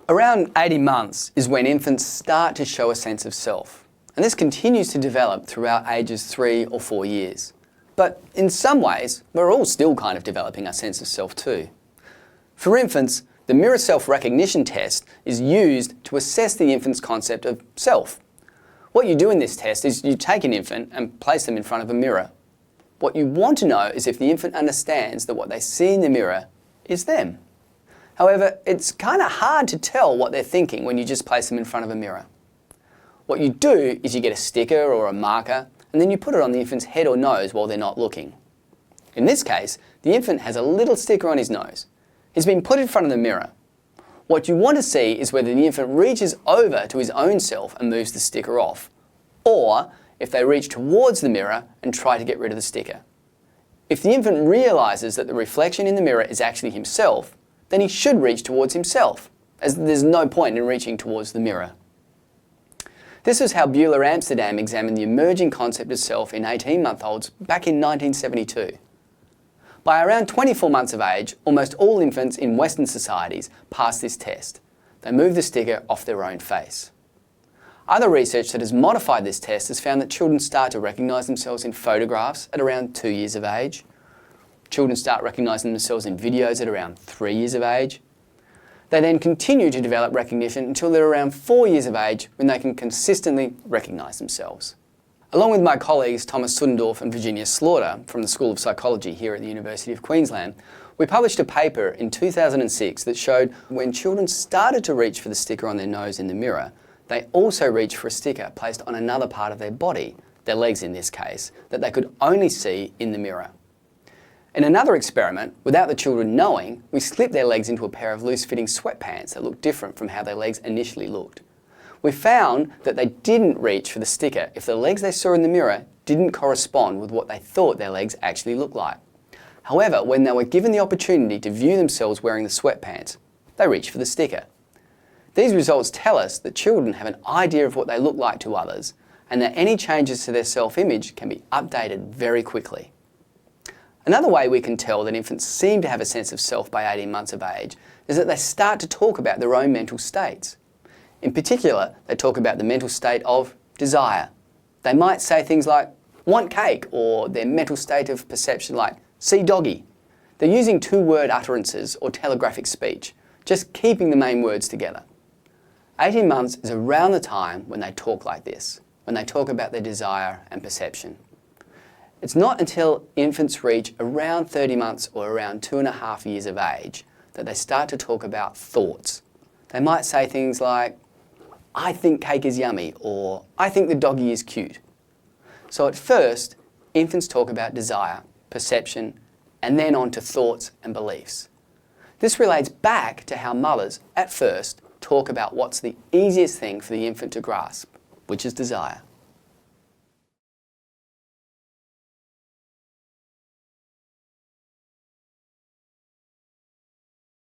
Around 18 months is when infants start to show a sense of self, and this continues to develop throughout ages 3 or 4 years. But in some ways, we're all still kind of developing our sense of self too. For infants, the mirror self-recognition test is used to assess the infant's concept of self. What you do in this test is you take an infant and place them in front of a mirror. What you want to know is if the infant understands that what they see in the mirror is them. However, it's kind of hard to tell what they're thinking when you just place them in front of a mirror. What you do is you get a sticker or a marker and then you put it on the infant's head or nose while they're not looking. In this case, the infant has a little sticker on his nose. He's been put in front of the mirror. What you want to see is whether the infant reaches over to his own self and moves the sticker off, or if they reach towards the mirror and try to get rid of the sticker. If the infant realises that the reflection in the mirror is actually himself, then he should reach towards himself, as there's no point in reaching towards the mirror. This is how Buehler-Amsterdam examined the emerging concept of self in 18-month-olds back in 1972. By around 24 months of age, almost all infants in Western societies pass this test. They move the sticker off their own face. Other research that has modified this test has found that children start to recognise themselves in photographs at around 2 years of age. Children start recognising themselves in videos at around 3 years of age. They then continue to develop recognition until they're around 4 years of age when they can consistently recognise themselves. Along with my colleagues Thomas Suddendorf and Virginia Slaughter from the School of Psychology here at the University of Queensland, we published a paper in 2006 that showed when children started to reach for the sticker on their nose in the mirror, they also reached for a sticker placed on another part of their body, their legs in this case, that they could only see in the mirror. In another experiment, without the children knowing, we slipped their legs into a pair of loose-fitting sweatpants that looked different from how their legs initially looked. We found that they didn't reach for the sticker if the legs they saw in the mirror didn't correspond with what they thought their legs actually looked like. However, when they were given the opportunity to view themselves wearing the sweatpants, they reached for the sticker. These results tell us that children have an idea of what they look like to others, and that any changes to their self-image can be updated very quickly. Another way we can tell that infants seem to have a sense of self by 18 months of age is that they start to talk about their own mental states. In particular, they talk about the mental state of desire. They might say things like, want cake, or their mental state of perception like, see doggy. They're using two-word utterances or telegraphic speech, just keeping the main words together. 18 months is around the time when they talk like this, when they talk about their desire and perception. It's not until infants reach around 30 months or around 2.5 years of age that they start to talk about thoughts. They might say things like, I think cake is yummy, or I think the doggy is cute. So at first, infants talk about desire, perception, and then on to thoughts and beliefs. This relates back to how mothers, at first, talk about what's the easiest thing for the infant to grasp, which is desire.